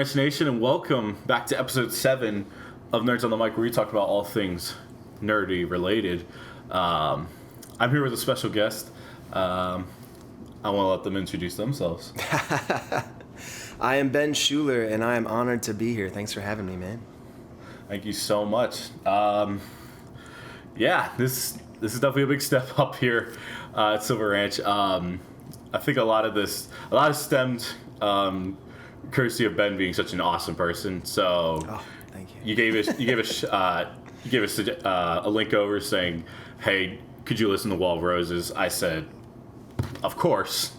Ranch Nation, and welcome back to episode 7 of Nerds on the Mic, where we talk about all things nerdy related. I'm here with a special guest. I want to let them introduce themselves. I am Ben Schuller, and I am honored to be here. Thanks for having me, man. Thank you so much. This is definitely a big step up here at Silver Ranch. I think a lot of stemmed courtesy of Ben being such an awesome person. So, thank you. You gave us a link over saying, "Hey, could you listen to Wall of Roses?" I said, "Of course."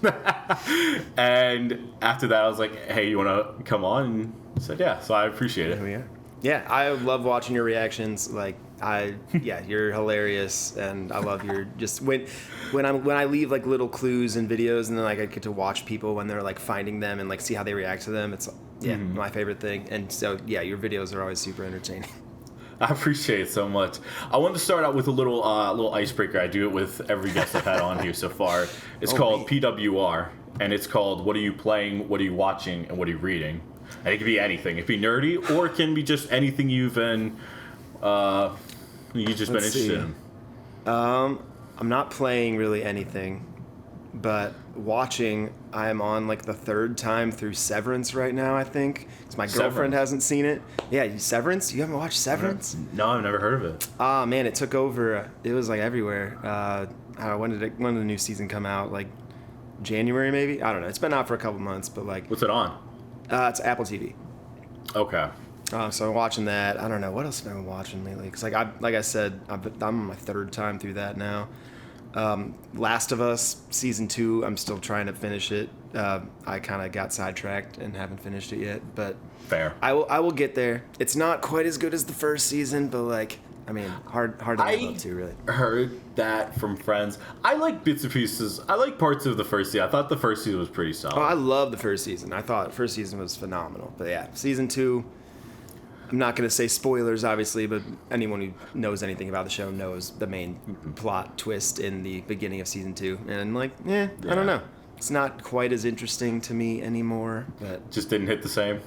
And after that, I was like, "Hey, you want to come on?" And he said, "Yeah." So I appreciate it. Here we are. Yeah, I love watching your reactions. You're hilarious, and I love your just when I leave like little clues in videos, and then like I get to watch people when they're like finding them and like see how they react to them. It's my favorite thing. And so your videos are always super entertaining. I appreciate it so much. I wanted to start out with a little icebreaker. I do it with every guest I've had on here so far. It's called PWR, and it's called "What are you playing? What are you watching? And what are you reading?" And it can be anything. It can be nerdy, or it can be just anything you've been interested in. I'm not playing really anything, but watching. I'm on like the third time through Severance right now, I think. Because my girlfriend hasn't seen it. Yeah, Severance? You haven't watched Severance? No, I've never heard of it. Ah, man, it took over. It was like everywhere. When did the new season come out? Like January, maybe? I don't know. It's been out for a couple months, but like. What's it on? It's Apple TV. Okay. So I'm watching that. I don't know what else have I been watching lately. Because like I said, I'm on my third time through that now. Last of Us season 2. I'm still trying to finish it. I kind of got sidetracked and haven't finished it yet. But fair. I will get there. It's not quite as good as the first season, but like I mean, hard to live up to, really. I heard that from friends. I like bits and pieces. I like parts of the first season. I thought the first season was pretty solid. Oh, I love the first season. I thought the first season was phenomenal. But yeah, season 2. I'm not going to say spoilers, obviously, but anyone who knows anything about the show knows the main plot twist in the beginning of season 2. And I don't know. It's not quite as interesting to me anymore. But just didn't hit the same.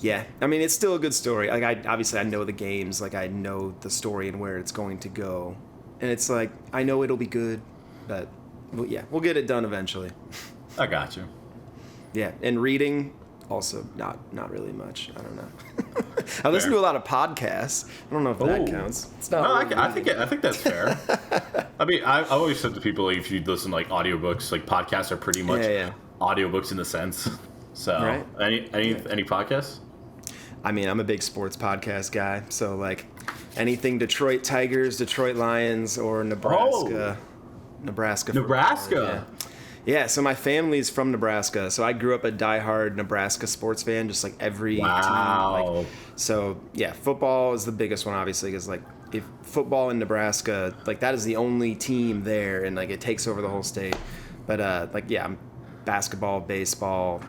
Yeah, I mean, it's still a good story. Like, I know the games, like I know the story and where it's going to go, and it's like I know it'll be good, but we'll get it done eventually. I got you. Yeah, and reading also not really much. I don't know. I listen to a lot of podcasts. I don't know if that counts. It's not. No, I think that's fair. I mean, I've always said to people, like, if you listen to like audiobooks, like podcasts are pretty much audiobooks in a sense. So, right. Any podcasts? I mean, I'm a big sports podcast guy, so like anything Detroit Tigers, Detroit Lions, or Nebraska. Nebraska. Yeah, so my family's from Nebraska, so I grew up a diehard Nebraska sports fan, just like every team. Like, so yeah, football is the biggest one, obviously, because like if football in Nebraska, like that is the only team there, and like it takes over the whole state. But basketball, baseball.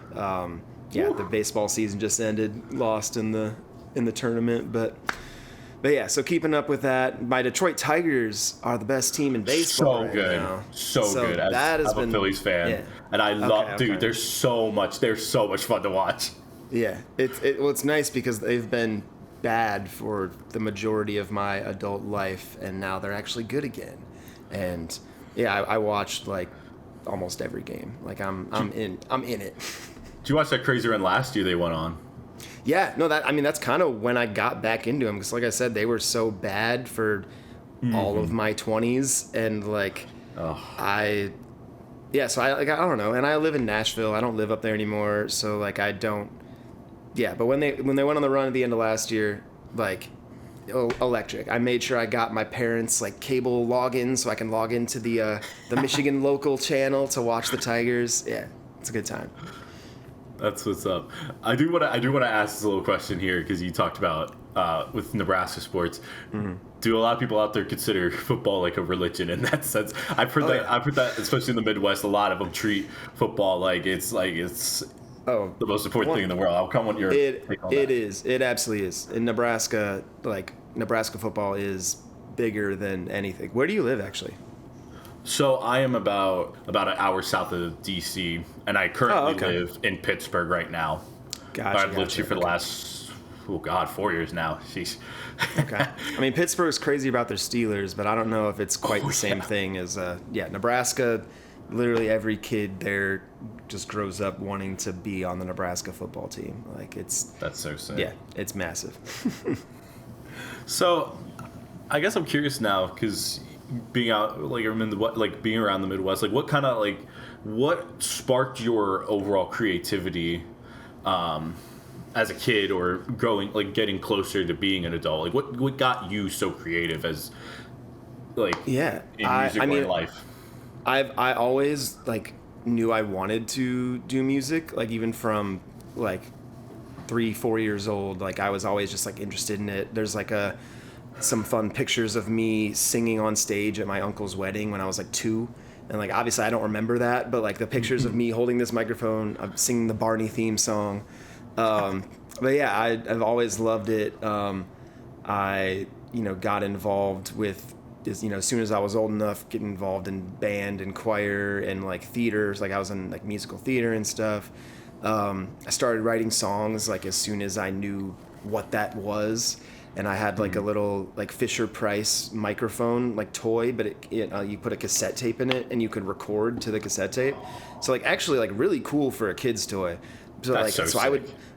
The baseball season just ended, lost in the tournament, but yeah, so keeping up with that. My Detroit Tigers are the best team in baseball right now. So good. I'm a Phillies fan, and I love, dude. They're so much fun to watch. Yeah, it's nice because they've been bad for the majority of my adult life, and now they're actually good again. And yeah, I watched like almost every game. Like I'm in it. Did you watch that crazy run last year they went on? Yeah, no, that's kind of when I got back into them, because like I said, they were so bad for all of my 20s, and like I don't know, and I live in Nashville. I don't live up there anymore, so like I don't. Yeah, but when they went on the run at the end of last year, like electric. I made sure I got my parents like cable login so I can log into the Michigan local channel to watch the Tigers. Yeah, it's a good time. That's what's up. I do want to ask this little question here, because you talked about with Nebraska sports. Mm-hmm. Do a lot of people out there consider football like a religion in that sense? I've heard that, especially in the Midwest, a lot of them treat football like it's the most important thing in the world. I'll come on your take on that. It is. It absolutely is. In Nebraska, like Nebraska football is bigger than anything. Where do you live, actually? So I am about an hour south of D.C., and I currently live in Pittsburgh right now. Gotcha. I've lived here for the last, 4 years now. Sheesh. Okay. I mean, Pittsburgh's crazy about their Steelers, but I don't know if it's quite the same thing as, Nebraska. Literally every kid there just grows up wanting to be on the Nebraska football team. Like That's so sick. Yeah, it's massive. So, I guess I'm curious now because being out, like I'm in the like being around the Midwest, like what sparked your overall creativity, as a kid or getting closer to being an adult? Like what got you so creative as in music or in life? I always knew I wanted to do music, like even from 3-4 years old. Like I was always just interested in it. There's some fun pictures of me singing on stage at my uncle's wedding when I was 2. And obviously I don't remember that, but the pictures of me holding this microphone, I'm singing the Barney theme song. But yeah, I've always loved it. I got involved with, as soon as I was old enough, getting involved in band and choir and theaters. I was in musical theater and stuff. I started writing songs as soon as I knew what that was. And I had a little Fisher Price microphone toy, but you put a cassette tape in it and you could record to the cassette tape. So actually really cool for a kid's toy. So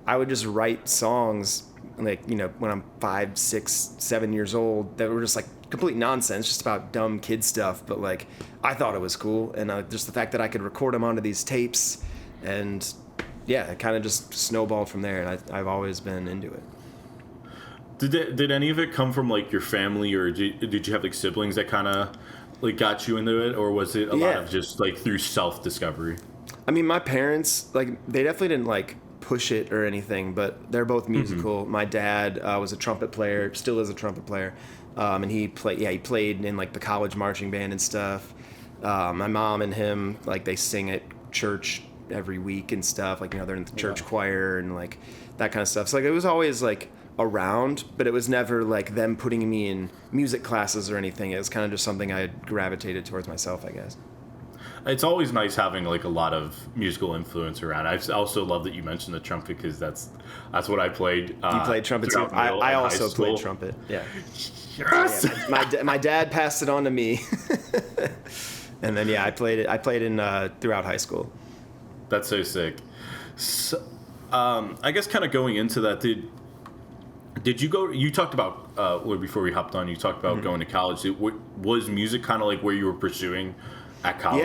I would just write songs when I'm 5, 6, 7 years old that were just complete nonsense, just about dumb kid stuff. But I thought it was cool, and just the fact that I could record them onto these tapes, and yeah, it kind of just snowballed from there. And I've always been into it. Did any of it come from your family, or did you have siblings that kind of got you into it, or was it a lot of just through self-discovery? I mean, my parents they definitely didn't push it or anything, but they're both musical. Mm-hmm. My dad was a trumpet player, still is a trumpet player, and he played in the college marching band and stuff. My mom and him they sing at church every week and stuff. They're in the church choir and that kind of stuff. So it was always around, but it was never them putting me in music classes or anything. It was kind of just something I gravitated towards myself, I guess. It's always nice having a lot of musical influence around. I also love that you mentioned the trumpet, because that's what I played. You played trumpet too? I also played trumpet. Yeah. Yes! Yeah, my dad passed it on to me, and then I played it. I played in throughout high school. That's so sick. So, I guess kind of going into that, did you go? You talked about before we hopped on. You talked about going to college. Was music kind of where you were pursuing at college?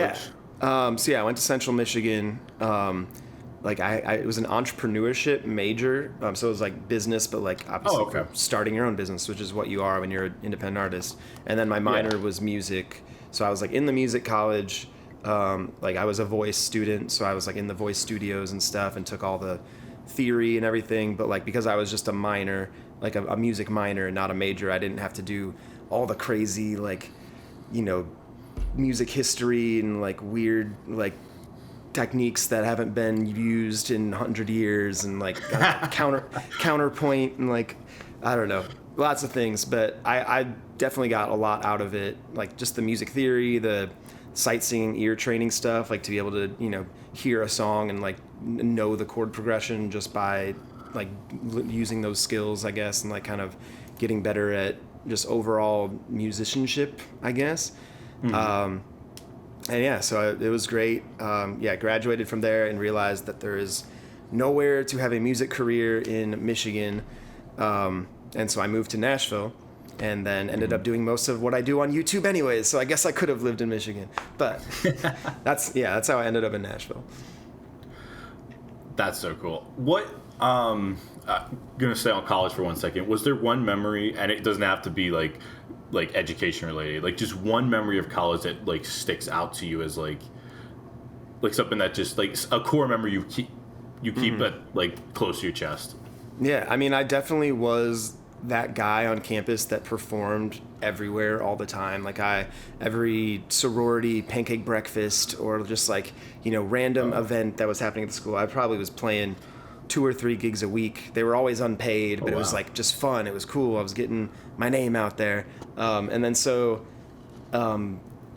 Yeah. I went to Central Michigan. It was an entrepreneurship major. So it was business, but obviously starting your own business, which is what you are when you're an independent artist. And then my minor was music. So I was in the music college. I was a voice student, so I was in the voice studios and stuff, and took all the theory and everything. But because I was just a minor, a music minor, not a major, I didn't have to do all the crazy music history and weird techniques that haven't been used in 100 years and counterpoint and I don't know, lots of things. But I definitely got a lot out of it, just the music theory, the sight singing, ear training stuff, to be able to hear a song and know the chord progression just by using those skills, I guess, and kind of getting better at just overall musicianship, I guess. Mm-hmm. So it was great. Graduated from there and realized that there is nowhere to have a music career in Michigan. And so I moved to Nashville, and then ended up doing most of what I do on YouTube anyways. So I guess I could have lived in Michigan, but that's how I ended up in Nashville. That's so cool. What, gonna stay on college for 1 second. Was there one memory, and it doesn't have to be education related, just one memory of college that sticks out to you as something that just a core memory you keep it close to your chest? Yeah, I mean, I definitely was that guy on campus that performed everywhere all the time. Every sorority pancake breakfast, or just random event that was happening at the school, I probably was playing 2 or 3 gigs a week. They were always unpaid, but it was just fun. It was cool. I was getting my name out there. And then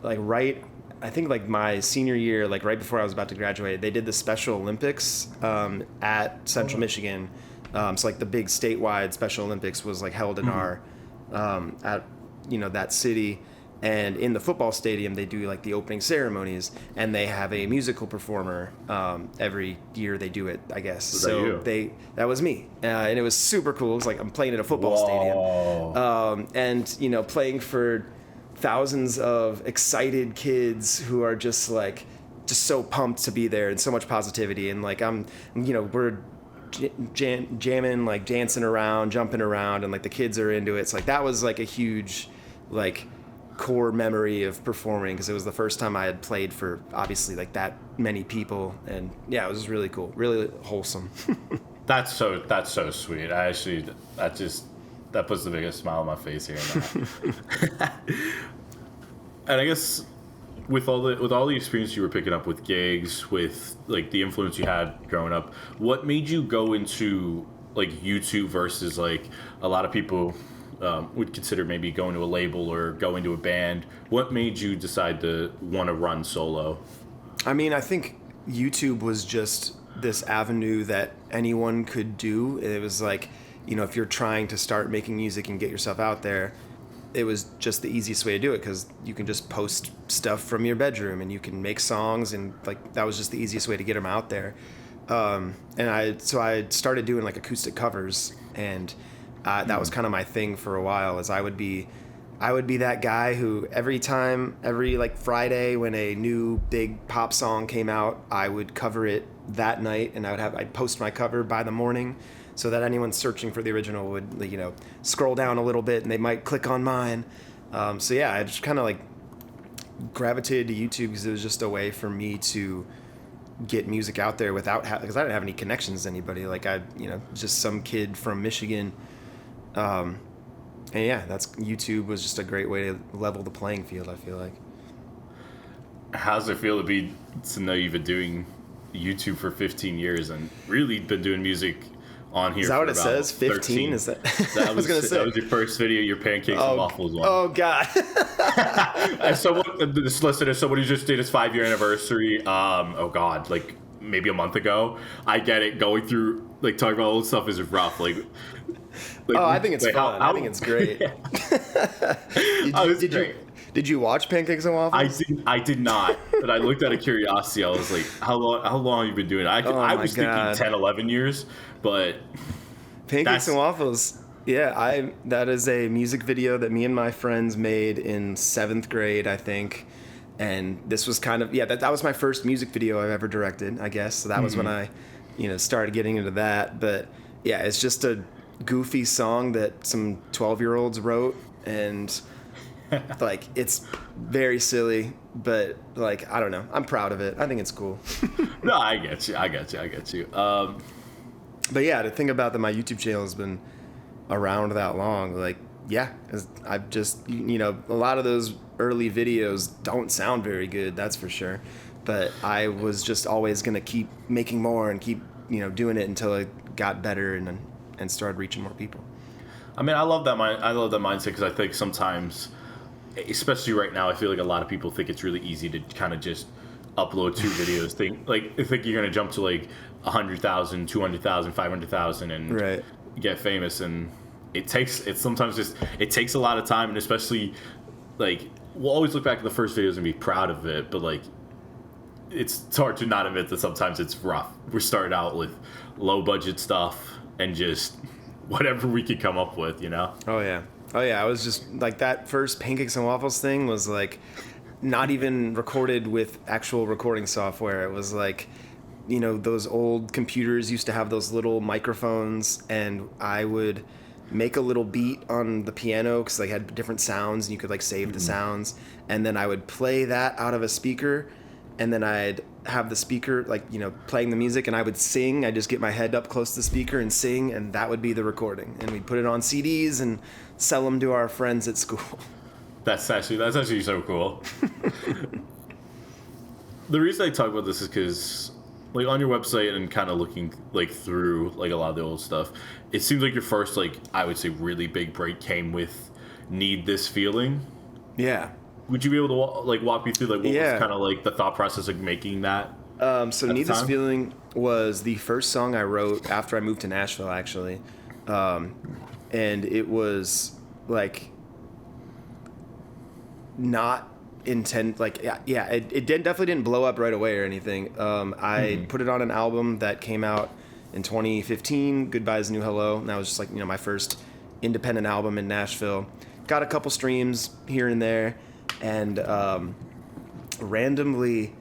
right I think like my senior year, like right before I was about to graduate, they did the Special Olympics at Central Michigan. So like the big statewide Special Olympics was like held in our at that city. And in the football stadium, they do like the opening ceremonies, and they have a musical performer every year. They do it, I guess. That was me, and it was super cool. It was like I'm playing at a football stadium, and playing for thousands of excited kids who are just so pumped to be there, and so much positivity. And like we're jamming, like dancing around, jumping around, and like the kids are into it. So like that was like a huge core memory of performing, because it was the first time I had played for obviously like that many people, and yeah, it was really cool, really wholesome. That's so sweet. That puts the biggest smile on my face here. And I guess with all the experience you were picking up with gigs, with like the influence you had growing up, what made you go into like YouTube versus like a lot of people would consider maybe going to a label or going to a band? What made you decide to want to run solo? I mean, I think YouTube was just this avenue that anyone could do. It was like, if you're trying to start making music and get yourself out there, it was just the easiest way to do it, because you can just post stuff from your bedroom and you can make songs, and like that was just the easiest way to get them out there. And I started doing like acoustic covers, and that was kind of my thing for a while. Is I would be that guy who every like Friday when a new big pop song came out, I would cover it that night, and I'd post my cover by the morning, so that anyone searching for the original would scroll down a little bit and they might click on mine. So yeah, I just kind of like gravitated to YouTube because it was just a way for me to get music out there without because I didn't have any connections to anybody. Like just some kid from Michigan. And yeah, YouTube was just a great way to level the playing field, I feel like. How's it feel to know you've been doing YouTube for 15 years and really been doing music on here? Is that what it says? 15? Is that? I was gonna say that was your first video, your pancakes and waffles one. Oh God! And this listener, somebody just did his 5-year anniversary. Oh God, like maybe a month ago. I get it. Going through like talking about all this stuff is rough. I think it's fun. I think it's great. Did you watch Pancakes and Waffles? I did not. But I looked out of curiosity. I was like, how long have you been doing it? I was thinking 10, 11 years, but Pancakes and Waffles. Yeah, that is a music video that me and my friends made in 7th grade, I think. And this was kind of, that was my first music video I've ever directed, I guess. So that was when I, started getting into that. But yeah, it's just a goofy song that some 12-year-olds wrote, and like it's very silly, but like I don't know, I'm proud of it. I think it's cool. No, I get you. But yeah, to think about that my YouTube channel has been around that long, like I've just a lot of those early videos don't sound very good, that's for sure, but I was just always gonna keep making more and keep doing it until it got better and started reaching more people. I mean, I love that mindset, because I think sometimes, especially right now, I feel like a lot of people think it's really easy to kind of just upload 2 videos. Think you're gonna jump to like 100,000, 200,000, 500,000 and get famous, and it takes a lot of time, and especially like we'll always look back at the first videos and be proud of it, but like it's hard to not admit that sometimes it's rough. We're starting out with low budget stuff and just whatever we could come up with, Oh yeah. I was just like, that first Pancakes and Waffles thing was like not even recorded with actual recording software. It was like, those old computers used to have those little microphones, and I would make a little beat on the piano because they had different sounds and you could like save the sounds, and then I would play that out of a speaker, and then I'd have the speaker playing the music, and I would sing. I'd just get my head up close to the speaker and sing, and that would be the recording, and we'd put it on CDs and sell them to our friends at school. That's actually so cool. The reason I talk about this is because like on your website and kind of looking like through like a lot of the old stuff, it seems like your first I would say really big break came with Need This Feeling. Yeah. would you be able to walk me through like what Yeah. was kind of like the thought process of making that? So At the Need This time? Feeling was the first song I wrote after I moved to Nashville, actually. And it was like not intent, like, yeah, definitely didn't blow up right away or anything. I put it on an album that came out in 2015, Goodbye's New Hello. And that was just like, my first independent album in Nashville. Got a couple streams here and there. And randomly,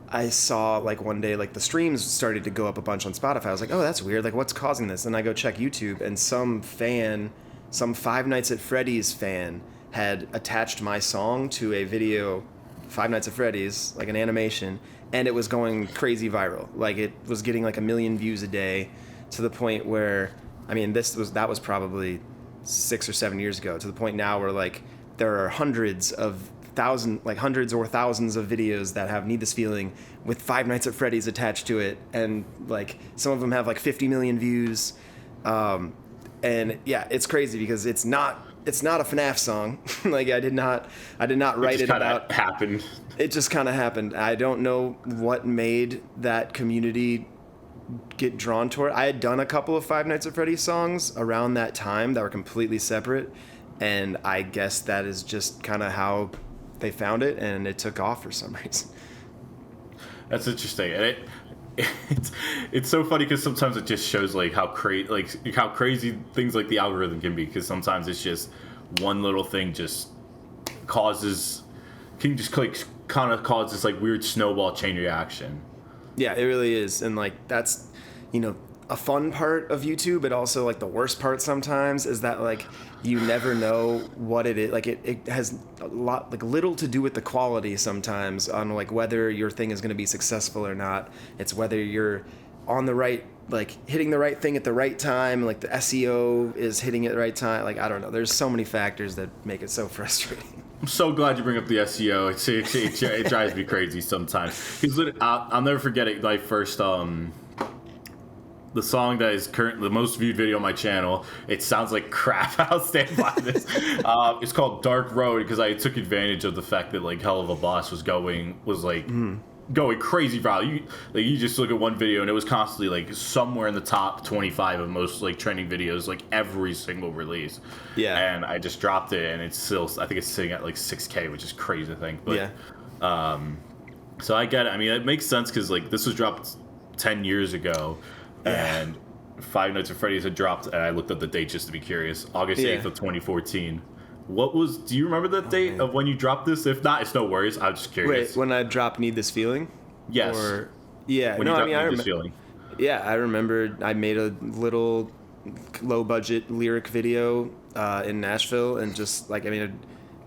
I saw like one day like the streams started to go up a bunch on Spotify. I was like, oh, that's weird. Like, what's causing this? And I go check YouTube, and some Five Nights at Freddy's fan had attached my song to a video, Five Nights at Freddy's, like an animation, and it was going crazy viral. Like, it was getting like 1 million views a day, to the point where, I mean, that was probably 6 or 7 years ago, to the point now where like there are hundreds or thousands of videos that have Need This Feeling with Five Nights at Freddy's attached to it, and like some of them have like 50 million views. And yeah, it's crazy because it's not a FNAF song. Like, I did not write it about. Happened. It just kind of happened. I don't know what made that community get drawn toward. I had done a couple of Five Nights at Freddy's songs around that time that were completely separate, and I guess that is just kind of how they found it, and it took off for some reason. That's interesting, and it's so funny because sometimes it just shows like how crazy things like the algorithm can be. Because sometimes it's just one little thing just cause this like weird snowball chain reaction. Yeah, it really is, and like that's a fun part of YouTube, but also like the worst part sometimes is that like you never know what it is. Like it has a lot, like little to do with the quality sometimes on like whether your thing is going to be successful or not. It's whether you're on the right, like hitting the right thing at the right time, like the SEO is hitting it at the right time. Like, I don't know. There's so many factors that make it so frustrating. I'm so glad you bring up the SEO. It drives me crazy sometimes. Because I'll never forget it. My first the song that is currently the most viewed video on my channel. It sounds like crap. I'll stand by this. It's called Dark Road because I took advantage of the fact that like Hell of a Boss was going crazy viral. You just look at one video and it was constantly like somewhere in the top 25 of most like trending videos, like every single release. Yeah. And I just dropped it, and it's still, I think it's sitting at like 6K, which is crazy to think. But yeah. So I get it. I mean, it makes sense because like this was dropped 10 years ago. And Five Nights at Freddy's had dropped, and I looked up the date just to be curious. August 8th of 2014. Do you remember the date of when you dropped this? If not, it's no worries. I'm just curious. Wait, when I dropped Need This Feeling? Yes. Yeah. When I Need This Feeling. Yeah, I remember I made a little low-budget lyric video in Nashville, and just like, I mean,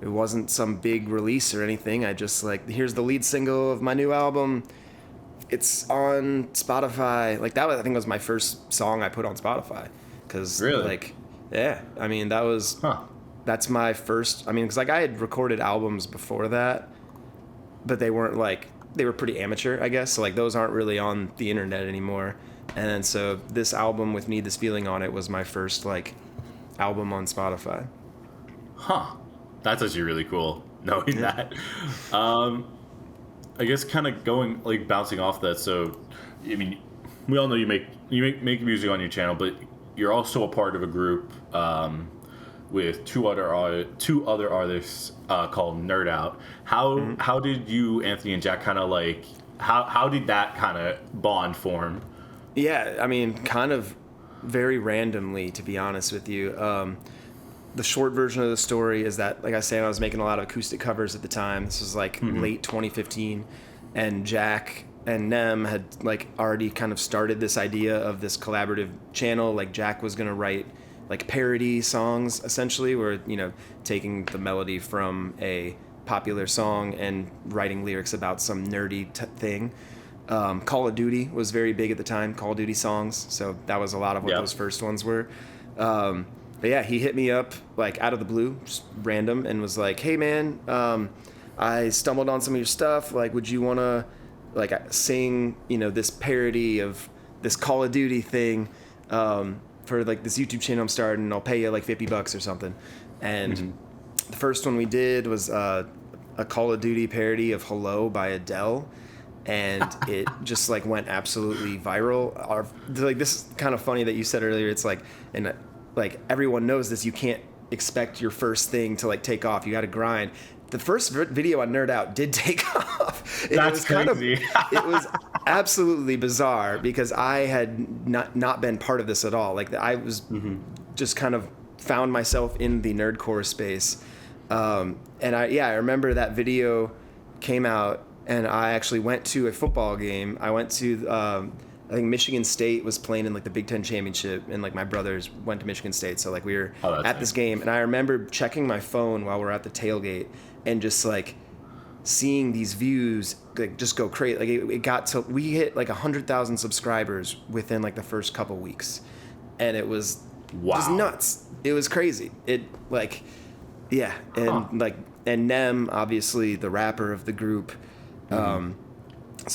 it wasn't some big release or anything. I just like, here's the lead single of my new album. It's on Spotify. Like, that was, I think, was my first song I put on Spotify. Cause really? Like, yeah. I mean, that's my first. I mean, because like I had recorded albums before that, but they weren't like, they were pretty amateur, I guess. So like those aren't really on the internet anymore. And then so this album with Need This Feeling on it was my first like album on Spotify. Huh. That's actually really cool knowing that. I guess kind of bouncing off that. So, I mean, we all know you make music on your channel, but you're also a part of a group with two other artists called Nerd Out. How did you, Anthony and Jack, kind of like how did that kind of bond form? Yeah, I mean, kind of very randomly, to be honest with you. The short version of the story is that, like I said, I was making a lot of acoustic covers at the time. This was like late 2015, and Jack and Nem had like already kind of started this idea of this collaborative channel. Like, Jack was gonna write like parody songs, essentially, where taking the melody from a popular song and writing lyrics about some nerdy thing. Call of Duty was very big at the time, Call of Duty songs. So that was a lot of what those first ones were. But yeah, he hit me up like out of the blue, just random, and was like, "Hey man, I stumbled on some of your stuff. Like, would you want to like sing, this parody of this Call of Duty thing for like this YouTube channel I'm starting? And I'll pay you like $50 or something." And The first one we did was a Call of Duty parody of Hello by Adele, and it just like went absolutely viral. Like, this is kind of funny that you said earlier. It's like, and like everyone knows this. You can't expect your first thing to like take off. You got to grind. The first video on Nerd Out did take off. That's crazy. It was absolutely bizarre because I had not been part of this at all. Like, I was just kind of found myself in the nerdcore space. And I remember that video came out, and I actually went to a football game. I went to, I think Michigan State was playing in like the Big Ten championship, and like my brothers went to Michigan State. So like we were at this game, and I remember checking my phone while we're at the tailgate and just like seeing these views like just go crazy. Like it got to, we hit like 100,000 subscribers within like the first couple weeks, and it was just nuts. It was crazy. It like, yeah. And like, and Nem, obviously the rapper of the group, so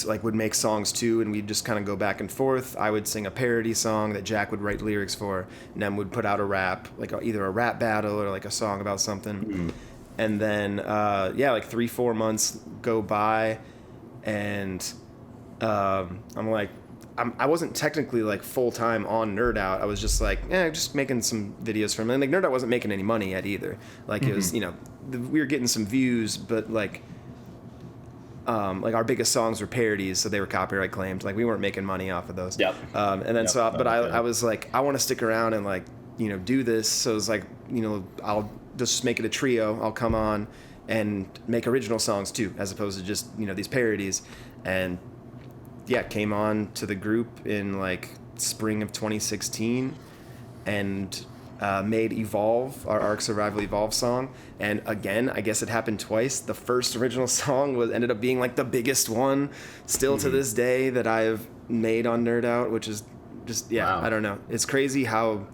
like would make songs too, and we'd just kind of go back and forth. I would sing a parody song that Jack would write lyrics for. Nem would put out a rap, like either a rap battle or like a song about something. And then like 3-4 months go by, and I'm like, I wasn't technically like full time on Nerd Out. I was just like, just making some videos for him. And like Nerd Out wasn't making any money yet either. Like it was, we were getting some views, but like our biggest songs were parodies, so they were copyright claimed. Like we weren't making money off of those. Yep. And then I was like, I want to stick around and like do this. So it was like I'll just make it a trio. I'll come on and make original songs too, as opposed to just these parodies. And came on to the group in like spring of 2016, and made Evolve, our Ark Survival Evolve song. And again, I guess it happened twice. The first original song ended up being like the biggest one still to this day that I've made on Nerd Out, which is just, wow. I don't know. It's crazy how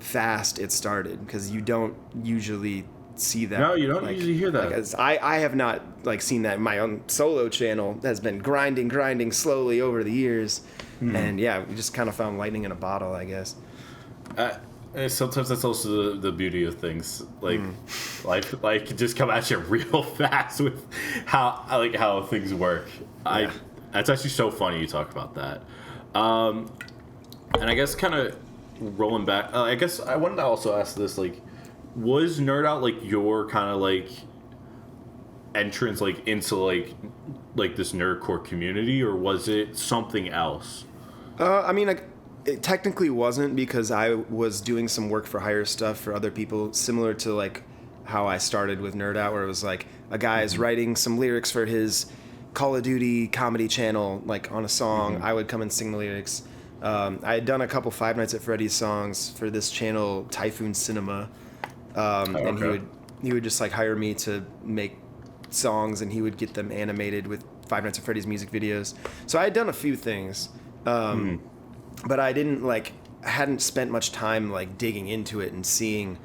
fast it started, because you don't usually see that. No, you don't usually hear that. Like, I have not like seen that. My own solo channel has been grinding slowly over the years. And we just kind of found lightning in a bottle, I guess. Sometimes that's also the beauty of things. Like, life can just come at you real fast with how things work. Yeah. That's actually so funny you talk about that. And I guess kind of rolling back, I guess I wanted to also ask this, like, was Nerd Out like your kind of like entrance like into like this nerdcore community, or was it something else? I mean, like, it technically wasn't, because I was doing some work for hire stuff for other people, similar to like how I started with Nerd Out, where it was like a guy's writing some lyrics for his Call of Duty comedy channel, like on a song. I would come and sing the lyrics. I had done a couple Five Nights at Freddy's songs for this channel, Typhoon Cinema. And he would just like hire me to make songs, and he would get them animated with Five Nights at Freddy's music videos. So I had done a few things, but I hadn't spent much time like digging into it and seeing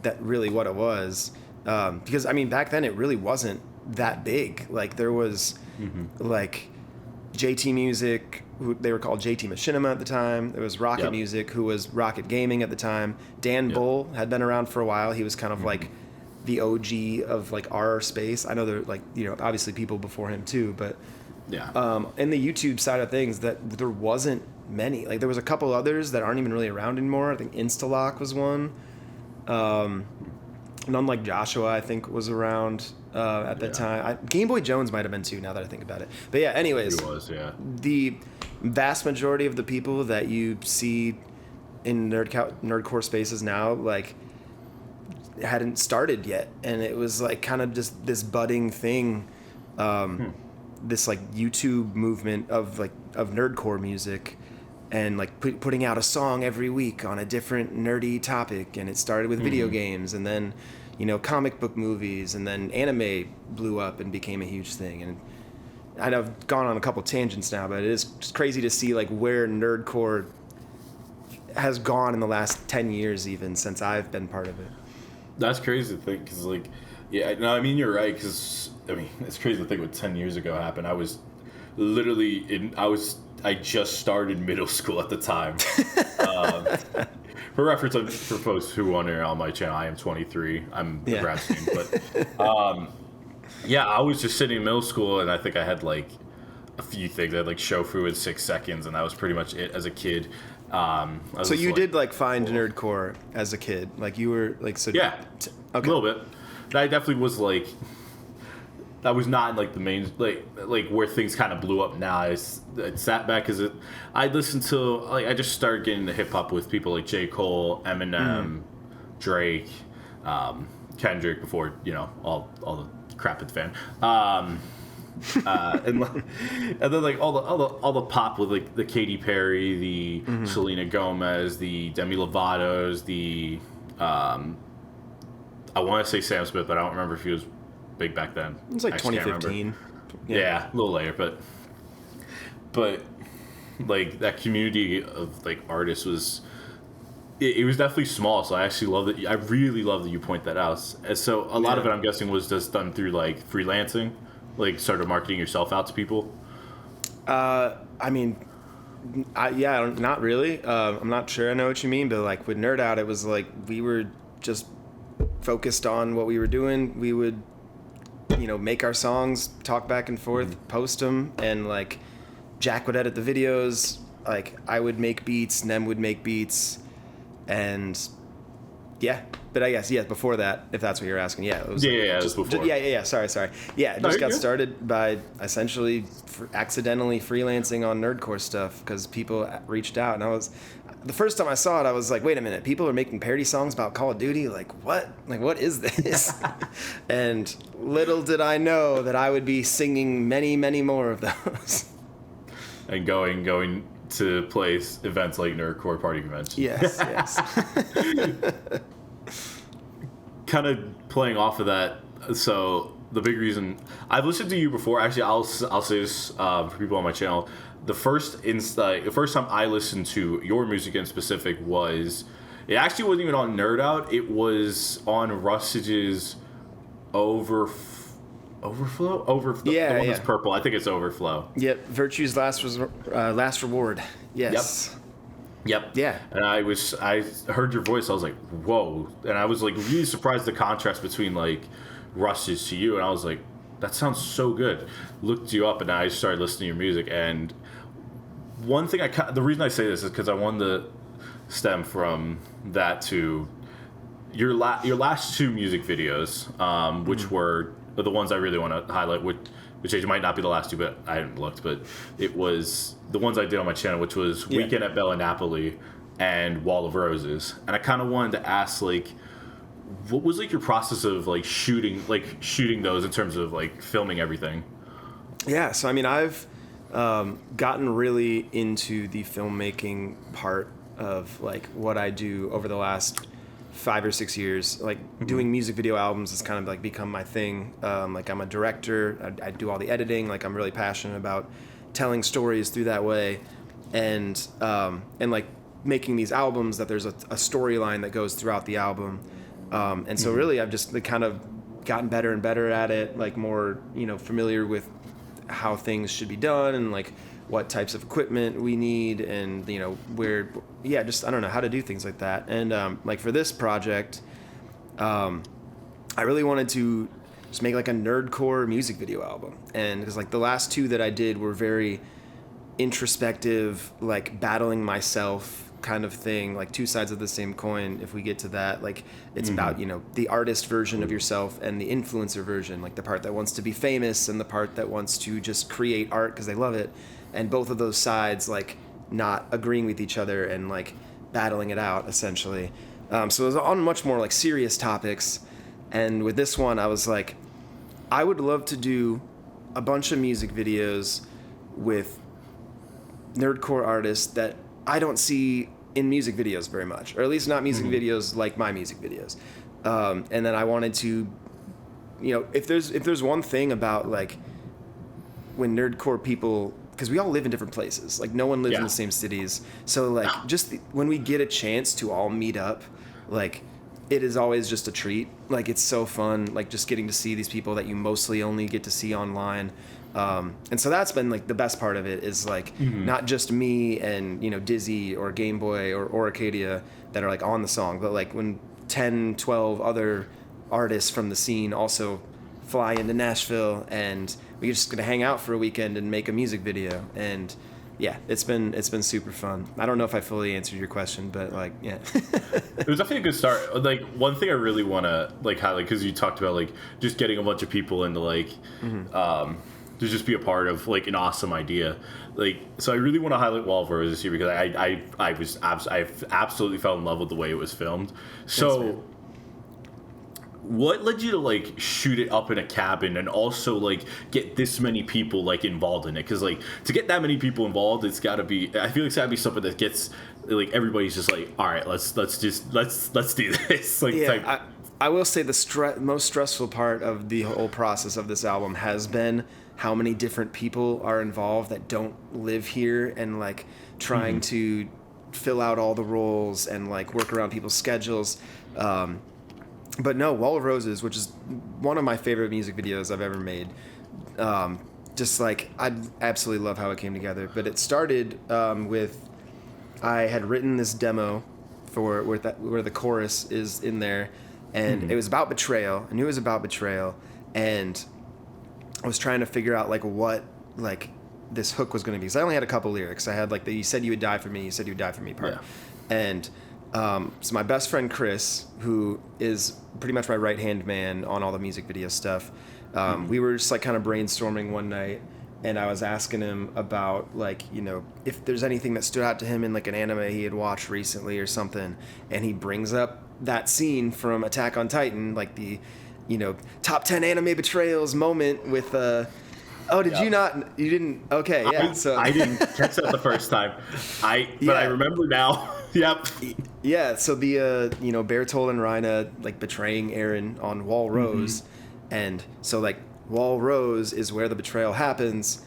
that really what it was. Because I mean, back then it really wasn't that big. Like there was like JT Music, who they were called JT Machinima at the time. There was Rocket Music, who was Rocket Gaming at the time. Dan Bull had been around for a while. He was kind of like the OG of like our space. I know there like obviously people before him too, but in the YouTube side of things, that there wasn't many. Like there was a couple others that aren't even really around anymore. I think Instalock was one. None like Joshua, I think, was around at that time. Game Boy Jones might have been too, now that I think about it. But yeah, anyways, he was, the vast majority of the people that you see in nerdcore spaces now, like, hadn't started yet, and it was like kind of just this budding thing, this like YouTube movement of nerdcore music, and like putting out a song every week on a different nerdy topic. And it started with video games, and then comic book movies, and then anime blew up and became a huge thing. And I know I've gone on a couple tangents now, but it is just crazy to see like where nerdcore has gone in the last 10 years, even since I've been part of it. That's crazy to think, because like, no, I mean, you're right, because I mean, it's crazy to think what 10 years ago happened. I was literally I just started middle school at the time. for reference, for folks who wonder on my channel, I am 23. I'm a grad student, but yeah, I was just sitting in middle school, and I think I had like a few things. I had like Shofu in 6 seconds, and that was pretty much it as a kid. So you did like find nerdcore as a kid, like you were like yeah, a little bit. I definitely was like. I was not in like the main like where things kind of blew up now. I sat back because I listened to like I just started getting into hip hop with people like J. Cole, Eminem, Drake, Kendrick before all the crap at the fan. And then like all the pop with like the Katy Perry, the Selena Gomez, the Demi Lovato's, the I want to say Sam Smith, but I don't remember if he was big back then. It was like 2015. Yeah, a little later, but like that community of like artists was it was definitely small. So I actually love that. I really love that you point that out. And so a lot of it, I'm guessing, was just done through like freelancing, like started marketing yourself out to people. I mean, not really. I'm not sure I know what you mean, but like with Nerd Out, it was like we were just focused on what we were doing. We would make our songs, talk back and forth, post them, and like Jack would edit the videos, like I would make beats, Nem would make beats, and but I guess before that, if that's what you're asking, it was it was before. Sorry. It just got started by essentially accidentally freelancing on nerdcore stuff because people reached out, and the first time I saw it, I was like, wait a minute, people are making parody songs about Call of Duty? Like, what? Like, what is this? And little did I know that I would be singing many, many more of those. And going to place events like Nerdcore Party Convention. Yes. Kind of playing off of that, so the big reason... I've listened to you before. Actually, I'll say this for people on my channel. The first time I listened to your music in specific was... It actually wasn't even on Nerd Out. It was on Rustage's Overflow? Yeah, the one that's purple. I think it's Overflow. Yep, Virtue's Last Reward. Yes. Yep. Yeah. And I heard your voice. I was like, whoa. And I was like really surprised the contrast between like Rustage to you. And I was like, that sounds so good. Looked you up, and I started listening to your music. And one thing the reason I say this is because I wanted to stem from that to your last 2 music videos, which were the ones I really want to highlight, which might not be the last 2, but I hadn't looked, but it was the ones I did on my channel, which was Weekend at Bella Napoli and Wall of Roses. And I kind of wanted to ask, like, what was like your process of like shooting those in terms of like filming everything? Yeah, so I mean, I've gotten really into the filmmaking part of like what I do over the last 5 or 6 years. Like doing music video albums has kind of like become my thing. Like I'm a director. I do all the editing. Like I'm really passionate about telling stories through that way, and like making these albums that there's a storyline that goes throughout the album. And so really I've just kind of gotten better and better at it, like more, familiar with how things should be done and like what types of equipment we need and, just, I don't know how to do things like that. And like for this project, I really wanted to just make like a nerdcore music video album. And because like the last 2 that I did were very introspective, like battling myself kind of thing, like 2 sides of the same coin. If we get to that, like it's about the artist version of yourself and the influencer version, like the part that wants to be famous and the part that wants to just create art because they love it, and both of those sides like not agreeing with each other and like battling it out essentially. So it was on much more like serious topics, and with this one I was like, I would love to do a bunch of music videos with nerdcore artists that I don't see in music videos very much, or at least not music videos like my music videos. And then I wanted to, if there's one thing about like when nerdcore people, because we all live in different places, like no one lives in the same cities. So like when we get a chance to all meet up, like it is always just a treat. Like, it's so fun, like, just getting to see these people that you mostly only get to see online. And so that's been, like, the best part of it is, like, not just me and, you know, Dizzy or Game Boy or Arcadia that are, like, on the song, but, like, when 10, 12 other artists from the scene also fly into Nashville, and we're just going to hang out for a weekend and make a music video. And yeah, it's been super fun. I don't know if I fully answered your question, but like, yeah. It was definitely a good start. Like, one thing I really want to like highlight, because you talked about like just getting a bunch of people into like to just be a part of like an awesome idea. Like, so I really want to highlight Wall of Roses here because I absolutely fell in love with the way it was filmed. So what led you to like shoot it up in a cabin and also like get this many people like involved in it? Because like to get that many people involved, it's got to be, I feel like it's got to be something that gets like everybody's just like, all right, let's do this. Like, yeah, I will say the most stressful part of the whole process of this album has been how many different people are involved that don't live here, and like trying to fill out all the roles and like work around people's schedules. But no, Wall of Roses, which is one of my favorite music videos I've ever made. Just like, I absolutely love how it came together. But it started with, I had written this demo for where the chorus is in there, and it was about betrayal. I knew it was about betrayal, and I was trying to figure out like what like this hook was going to be. Because I only had a couple lyrics. I had like the "You said you would die for me, you said you would die for me" part, and so my best friend Chris, who is pretty much my right-hand man on all the music video stuff, we were just like kind of brainstorming one night, and I was asking him about like, you know, if there's anything that stood out to him in like an anime he had watched recently or something, and he brings up that scene from Attack on Titan, like the, you know, top 10 anime betrayals moment with oh, did you not? You didn't? Okay, yeah. I didn't catch that the first time. I remember now. Yep. Yeah. So the you know, Bertold and Reina like betraying Eren on Wall Rose, and so like Wall Rose is where the betrayal happens.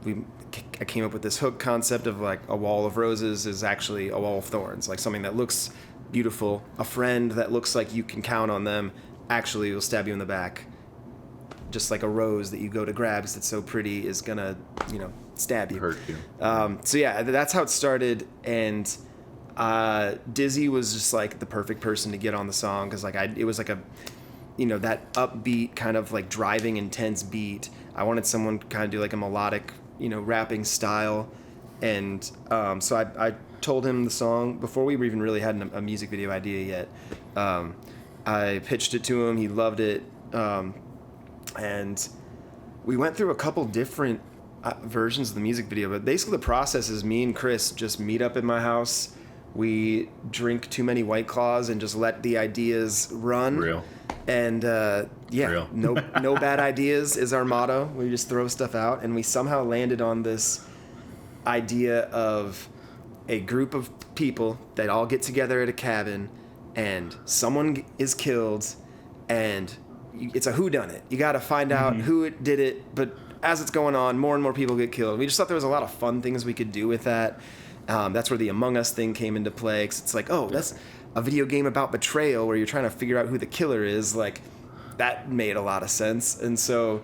I came up with this hook concept of like a wall of roses is actually a wall of thorns, like something that looks beautiful. A friend that looks like you can count on them actually will stab you in the back. Just like a rose that you go to grab because it's so pretty is gonna, you know, stab you. Hurt you. So yeah, that's how it started, and Dizzy was just like the perfect person to get on the song because like it was like a, you know, that upbeat kind of like driving intense beat. I wanted someone to kind of do like a melodic, you know, rapping style, and so I told him the song before we even really had a music video idea yet. I pitched it to him. He loved it. And we went through a couple different versions of the music video, but basically the process is me and Chris just meet up at my house. We drink too many White Claws and just let the ideas run. Real. And Real. no bad ideas is our motto. We just throw stuff out, and we somehow landed on this idea of a group of people that all get together at a cabin, and someone is killed, and it's a whodunit. You got to find out who did it, but as it's going on, more and more people get killed. We just thought there was a lot of fun things we could do with that. That's where the Among Us thing came into play, because it's like, oh, that's a video game about betrayal where you're trying to figure out who the killer is. Like, that made a lot of sense. And so,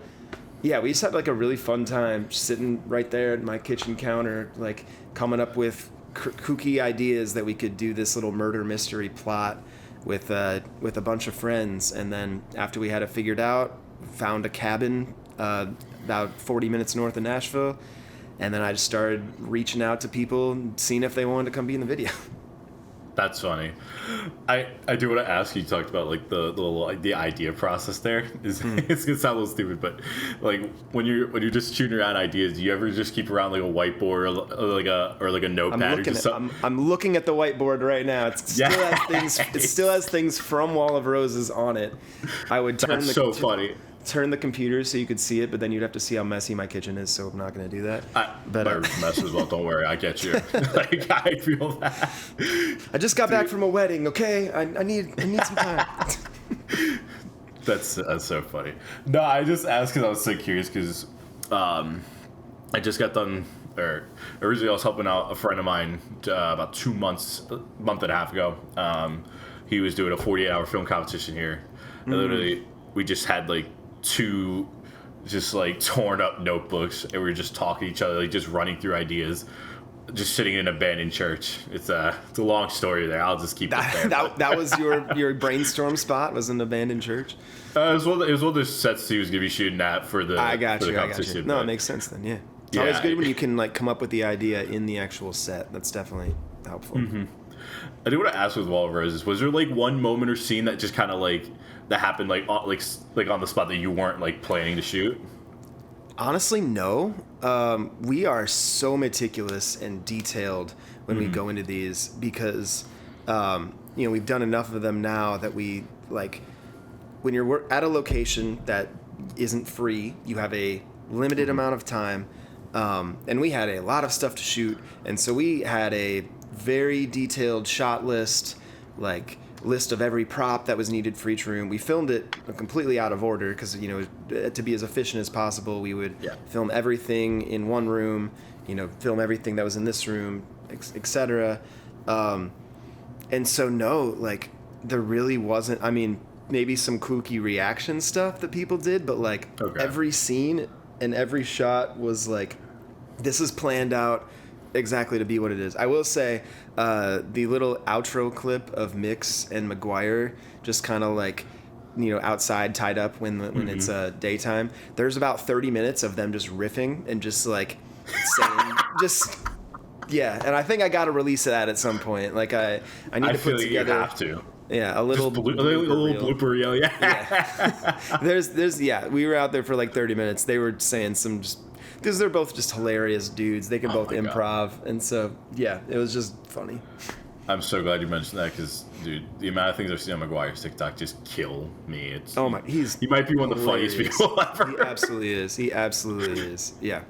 yeah, we just had like a really fun time sitting right there at my kitchen counter, like coming up with kooky ideas that we could do this little murder mystery plot with a bunch of friends. And then after we had it figured out, found a cabin about 40 minutes north of Nashville, and then I just started reaching out to people, seeing if they wanted to come be in the video. That's funny. I do want to ask you. You talked about like the idea process there. It's gonna sound a little stupid, but like when you're just shooting around ideas, do you ever just keep around like a whiteboard or like a notepad? I'm looking at the whiteboard right now. It still has things from Wall of Roses on it. I would funny. Turn the computer so you could see it, but then you'd have to see how messy my kitchen is, so I'm not going to do that. My room's mess as well. Don't worry, I get you. Like, I feel that. I just got back from a wedding. Okay, I need some time. That's so funny. No, I just asked because I was so curious because I just got done. Or originally I was helping out a friend of mine about 2 months, month and a half ago. he was doing a 48-hour film competition here. And literally, we just had like two just like torn up notebooks, and we were just talking to each other, like just running through ideas, just sitting in an abandoned church. It's a long story there. I'll just keep it there. That was your brainstorm spot, was an abandoned church? It was one of the sets he was going to be shooting at for the competition. No, it makes sense then, yeah. It's always good when you can like come up with the idea in the actual set. That's definitely helpful. I do want to ask with Wall of Roses, was there like one moment or scene that just kind of like that happened like on the spot that you weren't like planning to shoot? Honestly, no. We are so meticulous and detailed when we go into these because we've done enough of them now that we like when you're at a location that isn't free, you have a limited amount of time, and we had a lot of stuff to shoot, and so we had a very detailed shot list, like list of every prop that was needed for each room. We filmed it completely out of order because to be as efficient as possible, we would film everything in one room, film everything that was in this room, etc. And so no, like there really wasn't. I mean, maybe some kooky reaction stuff that people did, but like every scene and every shot was like, this is planned out exactly to be what it is. I will say, the little outro clip of Mix and McGuire just kind of like, outside tied up when it's daytime. There's about 30 minutes of them just riffing and just like saying and I think I got to release that at some point. Like I need to put together. You have to. Yeah, a little blooper reel. Yeah. There's we were out there for like 30 minutes. They were saying some just because they're both just hilarious dudes. They can both improv, and so it was just funny. I'm so glad you mentioned that because, dude, the amount of things I've seen on McGuire's TikTok just kill me. He might be one of the funniest people ever. He absolutely is. Yeah.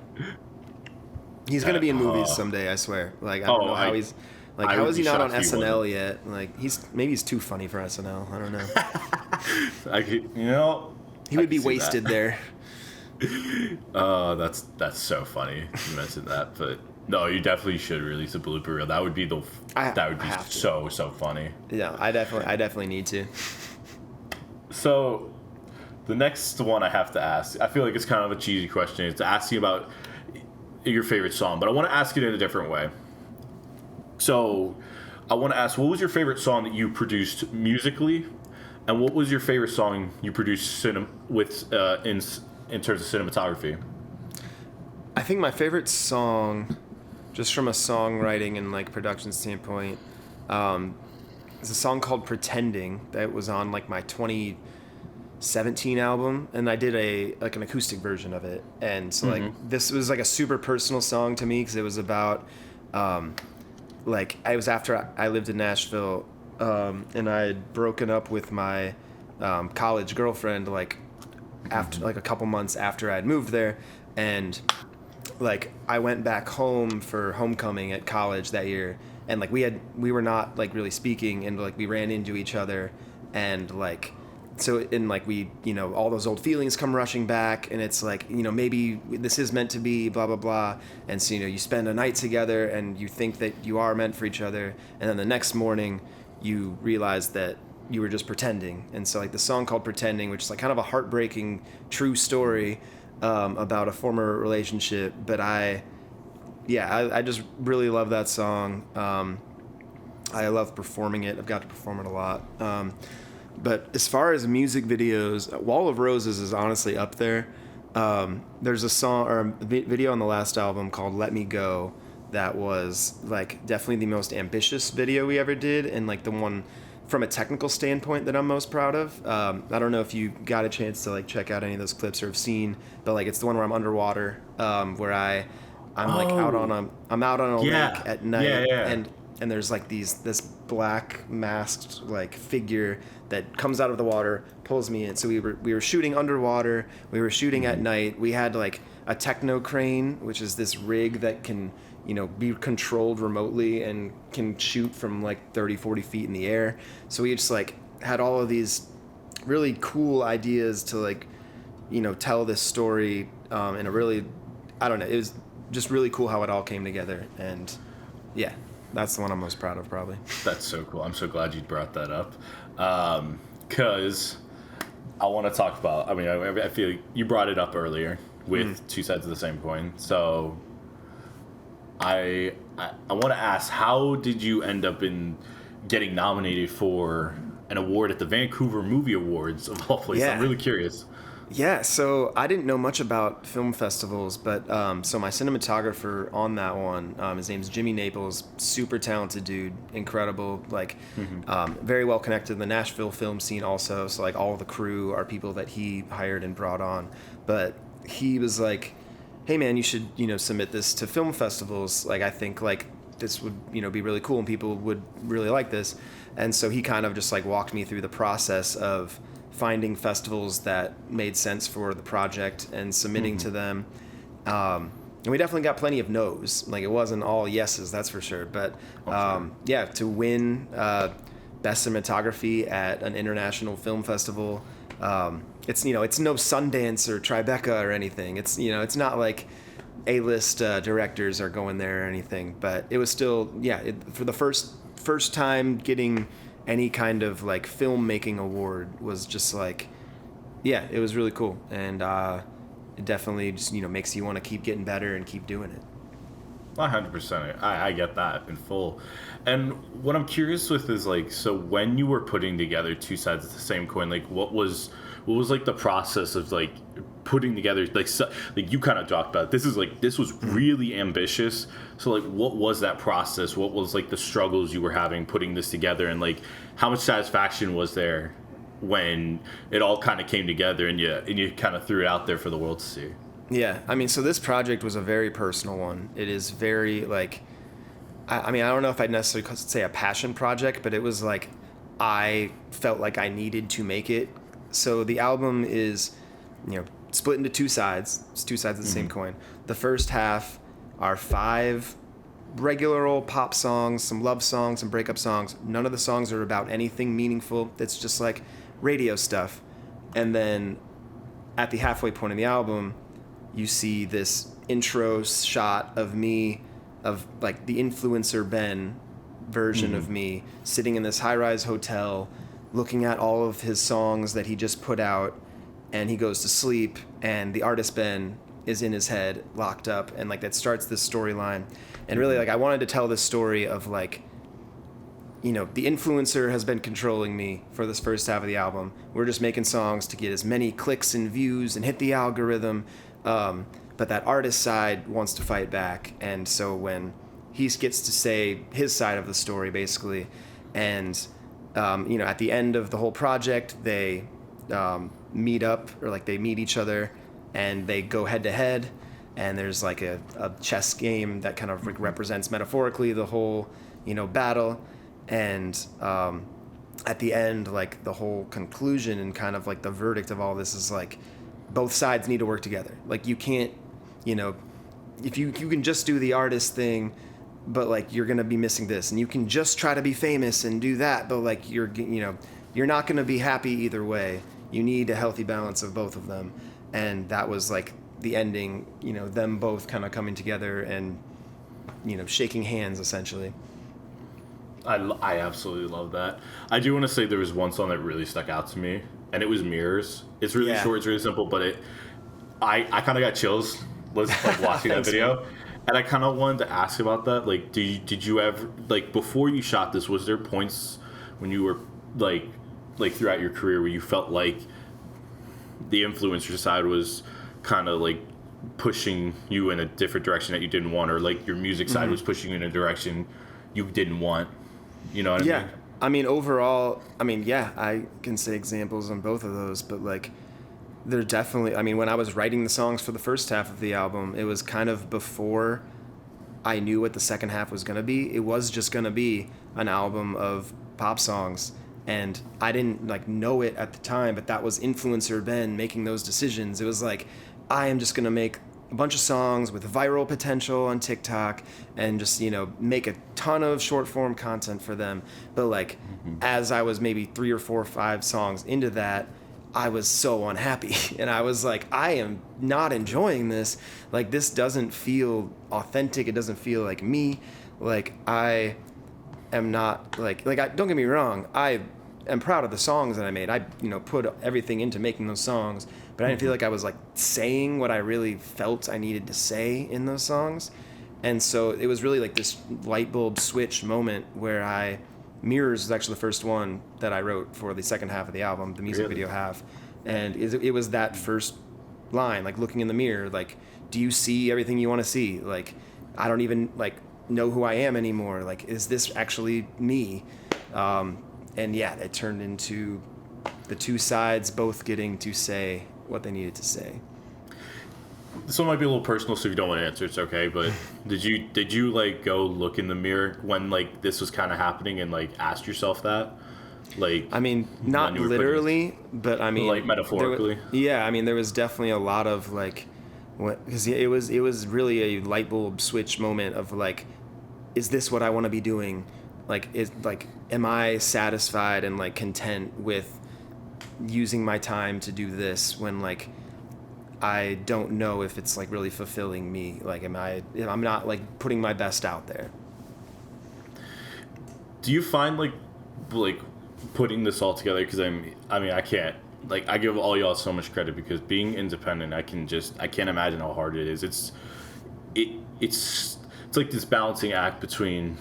He's gonna be in movies someday, I swear. Like I don't know how he's. Like, how is he not on SNL yet? Like, he's too funny for SNL. I don't know. He would be wasted there. That's so funny you mentioned that, but no, you definitely should release a blooper reel. That would be so funny. Yeah, I definitely need to. So, the next one I have to ask, I feel like it's kind of a cheesy question. It's asking about your favorite song, but I want to ask it in a different way. So, I want to ask, what was your favorite song that you produced musically, and what was your favorite song you produced in terms of cinematography? I think my favorite song, just from a songwriting and like production standpoint, is a song called "Pretending" that was on like my 2017 album, and I did an acoustic version of it, and so like this was like a super personal song to me because it was about. Like, I was after I lived in Nashville, and I had broken up with my college girlfriend, like, after like a couple months after I had moved there, and, like, I went back home for homecoming at college that year, and, like, we were not, like, really speaking, and, like, we ran into each other, and, like, so, and, like, we, all those old feelings come rushing back, and it's like, maybe this is meant to be, blah, blah, blah. And so, you spend a night together, and you think that you are meant for each other, and then the next morning, you realize that you were just pretending. And so, like, the song called Pretending, which is, like, kind of a heartbreaking, true story about a former relationship, but I just really love that song. I love performing it. I've got to perform it a lot. But as far as music videos, Wall of Roses is honestly up there. There's a song or a video on the last album called Let Me Go that was like definitely the most ambitious video we ever did, and like the one from a technical standpoint that I'm most proud of. I don't know if you got a chance to like check out any of those clips or have seen, but like it's the one where I'm underwater, where I'm out on a lake at night, and there's like this black masked like figure that comes out of the water, pulls me in. So we were shooting underwater. We were shooting at night. We had like a techno crane, which is this rig that can, be controlled remotely and can shoot from like 30, 40 feet in the air. So we just like had all of these really cool ideas to like, tell this story in a really, I don't know, it was just really cool how it all came together. And yeah. That's the one I'm most proud of, probably. That's so cool. I'm so glad you brought that up. Because I want to talk about, I mean, I feel like you brought it up earlier with two sides of the same coin. So I want to ask, how did you end up in getting nominated for an award at the Vancouver Movie Awards of all places? I'm really curious. Yeah, so I didn't know much about film festivals, but so my cinematographer on that one, his name's Jimmy Naples, super talented dude, incredible, like very well connected in the Nashville film scene also. So like all of the crew are people that he hired and brought on. But he was like, hey man, you should, submit this to film festivals. Like I think like this would, be really cool and people would really like this. And so he kind of just like walked me through the process of finding festivals that made sense for the project and submitting to them. And we definitely got plenty of no's. Like it wasn't all yeses, that's for sure. But yeah, to win best cinematography at an international film festival, it's it's no Sundance or Tribeca or anything. It's it's not like A-list directors are going there or anything. But it was still for the first time getting any kind of like filmmaking award was just like, it was really cool. And it definitely just, makes you want to keep getting better and keep doing it. 100%. I get that in full. And what I'm curious with is like, so when you were putting together two sides of the same coin, like what was like the process of like putting together, like you kind of talked about it. This was really ambitious. So like what was that process? What was like the struggles you were having putting this together, and like how much satisfaction was there when it all kind of came together and you kind of threw it out there for the world to see? Yeah, I mean, so this project was a very personal one. It is very like, I mean, I don't know if I'd necessarily say a passion project, but it was like I felt like I needed to make it. So the album is, split into two sides. It's two sides of the same coin. The first half are 5 regular old pop songs, some love songs, some breakup songs. None of the songs are about anything meaningful. It's just like radio stuff. And then at the halfway point in the album, you see this intro shot of me, of like the influencer Ben version of me, sitting in this high-rise hotel, looking at all of his songs that he just put out, and he goes to sleep, and the artist Ben is in his head, locked up, and like that starts this storyline. And really, like I wanted to tell this story of like, the influencer has been controlling me for this first half of the album. We're just making songs to get as many clicks and views and hit the algorithm. But that artist side wants to fight back. And so when he gets to say his side of the story, basically, and, at the end of the whole project, they meet up, or like they meet each other and they go head to head. And there's like a chess game that kind of represents metaphorically the whole, battle. And at the end, like the whole conclusion and kind of like the verdict of all this is like, both sides need to work together. Like you can't, if you can just do the artist thing, but like you're gonna be missing this, and you can just try to be famous and do that, but like you're not gonna be happy either way. You need a healthy balance of both of them, and that was like the ending. Them both kind of coming together and shaking hands essentially. I absolutely love that. I do want to say there was one song that really stuck out to me, and it was Mirrors. It's really short, it's really simple, but I kind of got chills like watching that video. And I kind of wanted to ask about that. Like, did you ever, like, before you shot this, was there points when you were like throughout your career where you felt like the influencer side was kind of like pushing you in a different direction that you didn't want, or like your music side was pushing you in a direction you didn't want? You know what I mean? I mean, overall, I can say examples on both of those, but like, they're definitely, when I was writing the songs for the first half of the album, it was kind of before I knew what the second half was going to be. It was just going to be an album of pop songs, and I didn't like know it at the time, but that was influencer Ben making those decisions. It was like, I am just going to make a bunch of songs with viral potential on TikTok and just, make a ton of short form content for them. But like, as I was maybe 3 or 4 or 5 songs into that, I was so unhappy, and I was like, I am not enjoying this. Like, this doesn't feel authentic. It doesn't feel like me. Like, I am not don't get me wrong, I am proud of the songs that I made. I, put everything into making those songs, but I didn't feel like I was like saying what I really felt I needed to say in those songs. And so it was really like this light bulb switch moment where Mirrors was actually the first one that I wrote for the second half of the album, the music video half. And it was that first line, like looking in the mirror, like, do you see everything you want to see? Like, I don't even like know who I am anymore. Like, is this actually me? And yeah, it turned into the two sides both getting to say what they needed to say. This one might be a little personal, so if you don't want to answer, it's okay. But did you like go look in the mirror when like this was kind of happening and like ask yourself that? Like, I mean, not literally, but I mean, like metaphorically. I mean, there was definitely a lot of like, because it was really a light bulb switch moment of like, is this what I want to be doing? Like, am I satisfied and like content with using my time to do this when like I don't know if it's like really fulfilling me? Like, I'm not like putting my best out there. Do you find like putting this all together? Because I can't, like, I give all y'all so much credit because being independent, I can't imagine how hard it is. It's like this balancing act between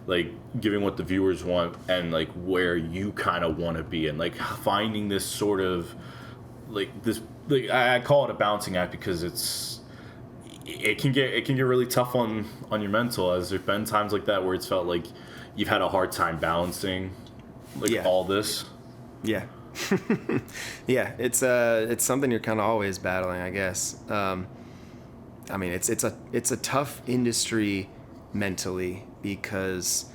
like giving what the viewers want and like where you kind of want to be, and like finding this sort of like this, like, I call it a balancing act because it can get really tough on your mental, as there's been times like that where it's felt like you've had a hard time balancing like all this. Yeah. Yeah, it's something you're kind of always battling, I guess. I mean, it's a tough industry mentally because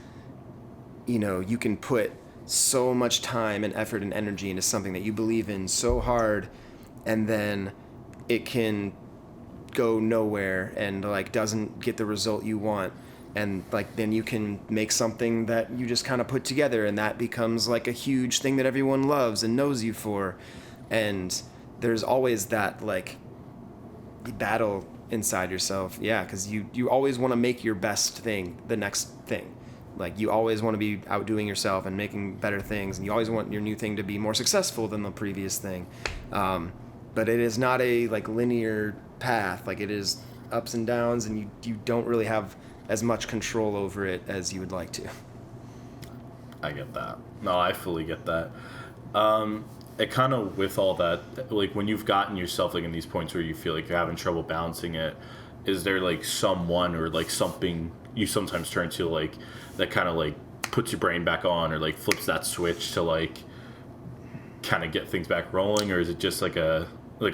you can put so much time and effort and energy into something that you believe in so hard, and then it can go nowhere and like doesn't get the result you want, and like then you can make something that you just kind of put together and that becomes like a huge thing that everyone loves and knows you for. And there's always that like battle inside yourself, because you always want to make your best thing the next thing. Like, you always want to be outdoing yourself and making better things, and you always want your new thing to be more successful than the previous thing. But it is not a like linear path. Like, it is ups and downs, and you don't really have as much control over it as you would like to. I get that. No, I fully get that. It kind of, with all that, like when you've gotten yourself like in these points where you feel like you're having trouble balancing it, is there like someone or like something you sometimes turn to like that kind of like puts your brain back on or like flips that switch to like kind of get things back rolling? Or is it just like a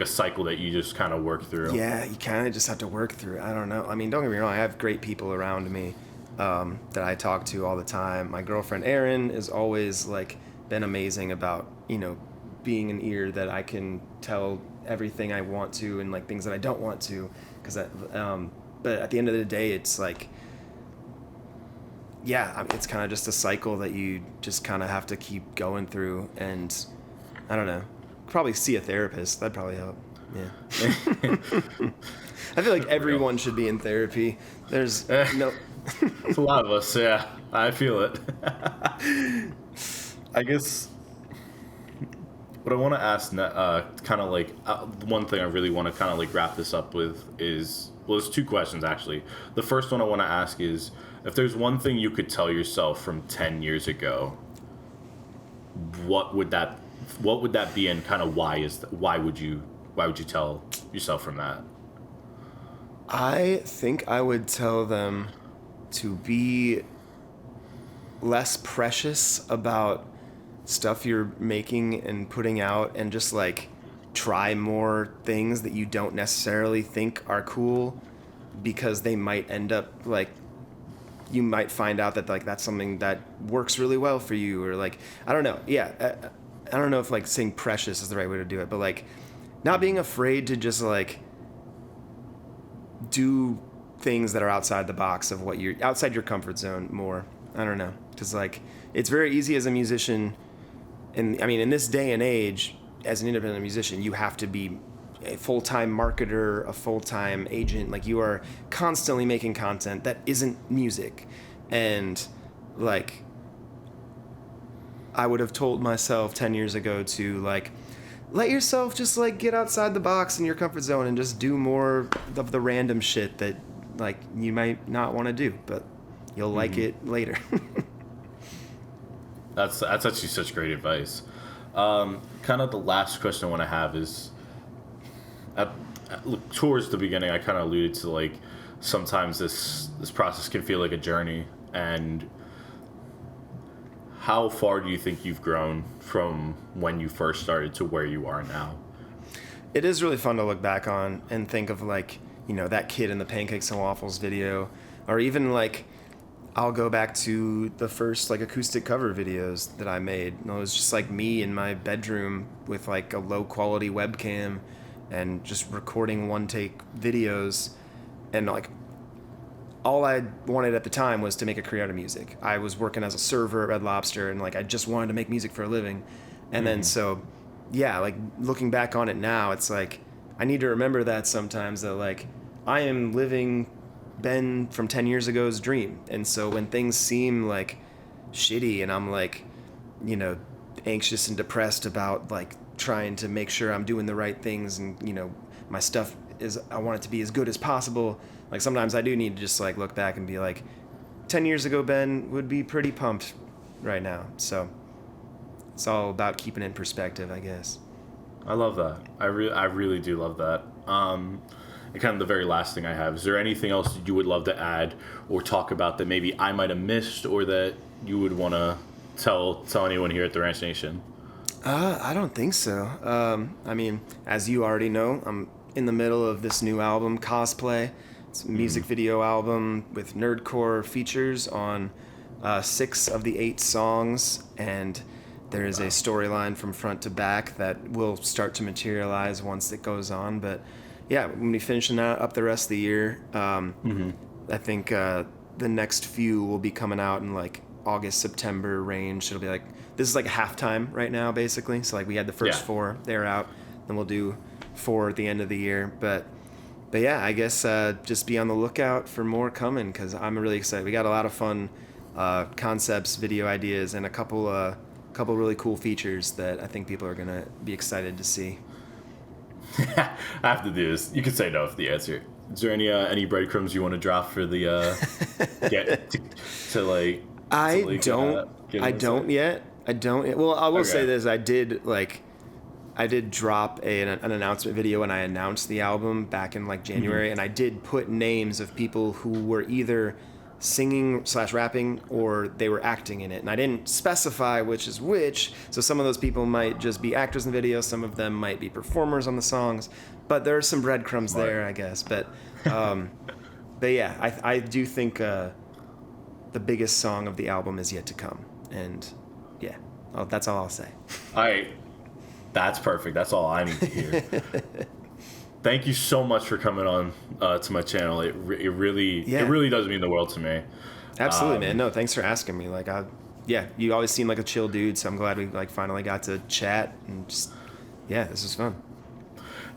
cycle that you just kind of work through? Yeah, you kind of just have to work through it. I don't know. I mean, don't get me wrong, I have great people around me that I talk to all the time. My girlfriend Erin has always like been amazing about being an ear that I can tell everything I want to and like things that I don't want to, because but at the end of the day, it's like, it's kind of just a cycle that you just kind of have to keep going through. And I don't know, probably see a therapist. That'd probably help. Yeah. I feel like everyone should be in therapy. There's no. It's a lot of us. Yeah, I feel it. I guess what I want to ask, kind of like one thing I really want to kind of like wrap this up with is, well, there's two questions actually. The first one I want to ask is, if there's one thing you could tell yourself from 10 years ago, what would that be, and kind of why would you tell yourself from that? I think I would tell them to be less precious about stuff you're making and putting out, and just like try more things that you don't necessarily think are cool, because they might end up like, you might find out that like that's something that works really well for you, or like, I don't know. I don't know if like saying precious is the right way to do it, but like not being afraid to just like do things that are outside the box of what you're outside your comfort zone more. I don't know, because like it's very easy as a musician, and I mean in this day and age as an independent musician, you have to be a full-time marketer, a full-time agent. Like, you are constantly making content that isn't music. And like, I would have told myself 10 years ago to like, let yourself just like get outside the box in your comfort zone and just do more of the random shit that like you might not want to do, but you'll like it later. That's actually such great advice. Kind of the last question I want to have is, look, towards the beginning, I kind of alluded to like sometimes this process can feel like a journey. And how far do you think you've grown from when you first started to where you are now? It is really fun to look back on and think of like, you know, that kid in the pancakes and waffles video, or even like, I'll go back to the first like acoustic cover videos that I made. And it was just like me in my bedroom with like a low quality webcam and just recording one take videos. And like, all I wanted at the time was to make a career out of music. I was working as a server at Red Lobster, and like I just wanted to make music for a living. And then so, yeah, like looking back on it now, it's like I need to remember that sometimes, that like I am living Ben from 10 years ago's dream. And so when things seem like shitty and I'm like, you know, anxious and depressed about like trying to make sure I'm doing the right things and, you know, my stuff is, I want it to be as good as possible. Like sometimes I do need to just like look back and be like, 10 years ago Ben would be pretty pumped right now. So it's all about keeping it in perspective, I guess. I love that. I really do love that. And kind of the very last thing I have, is there anything else that you would love to add or talk about that maybe I might have missed, or that you would want to tell anyone here at the Ranch Nation? I don't think so. I mean, as you already know, I'm in the middle of this new album, Cosplay. It's a music video album with nerdcore features on 6 of the 8 songs, and there is a storyline from front to back that will start to materialize once it goes on. But yeah, when we finishing that up the rest of the year, I think the next few will be coming out in like August, September range. It'll be like, this is like halftime right now, basically. So like we had the first 4, they're out. Then we'll do 4 at the end of the year. But yeah, I guess just be on the lookout for more coming, because I'm really excited. We got a lot of fun concepts, video ideas, and a couple really cool features that I think people are gonna be excited to see. I have to do this. You can say no if the answer. Is there any breadcrumbs you want to drop for the I don't yet. Well, I will say this. I did drop an announcement video when I announced the album back in like January, and I did put names of people who were either singing/rapping or they were acting in it, and I didn't specify which is which. So some of those people might just be actors in the video, some of them might be performers on the songs, but there are some breadcrumbs there, I guess. But yeah, I do think the biggest song of the album is yet to come, and yeah, that's all I'll say. All right, that's perfect. That's all I need to hear. Thank you so much for coming on to my channel. It really does mean the world to me. Absolutely, man. No, thanks for asking me. Like, you always seem like a chill dude, so I'm glad we like finally got to chat and just, this was fun.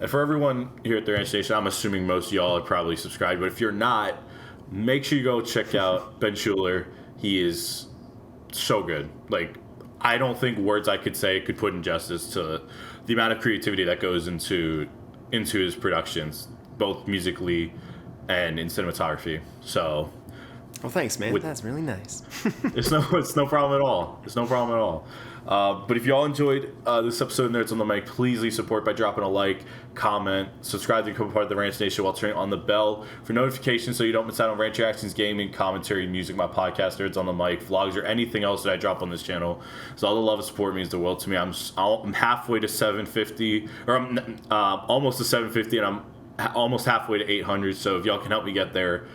And for everyone here at the Ranch Station, I'm assuming most of y'all are probably subscribed, but if you're not, make sure you go check out Ben Schuller. He is so good. Like, I don't think words I could say could put in justice to the amount of creativity that goes into his productions, both musically and in cinematography. So, well, thanks, man. That's really nice. It's no problem at all. It's no problem at all. But if you all enjoyed this episode of Nerds on the Mic, please leave support by dropping a like, comment, subscribe to become part of the Ranch Nation while turning on the bell for notifications so you don't miss out on Ranch Reactions, gaming, commentary, music, my podcast, Nerds on the Mic, vlogs, or anything else that I drop on this channel. So all the love and support means the world to me. I'm halfway to 750, or I'm almost to 750, and I'm almost halfway to 800. So if y'all can help me get there,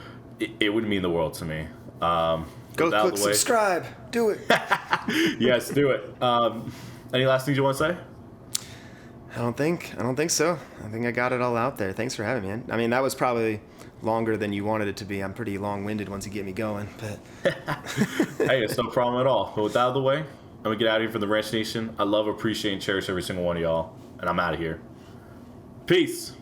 it would mean the world to me. Go click subscribe. Do it. Yes, do it. Any last things you want to say? I don't think so. I think I got it all out there. Thanks for having me, man. I mean, that was probably longer than you wanted it to be. I'm pretty long-winded once you get me going, but hey, it's no problem at all. But with that out of the way, I'm gonna get out of here from the Ranch Nation. I love, appreciate, and cherish every single one of y'all, and I'm out of here. Peace.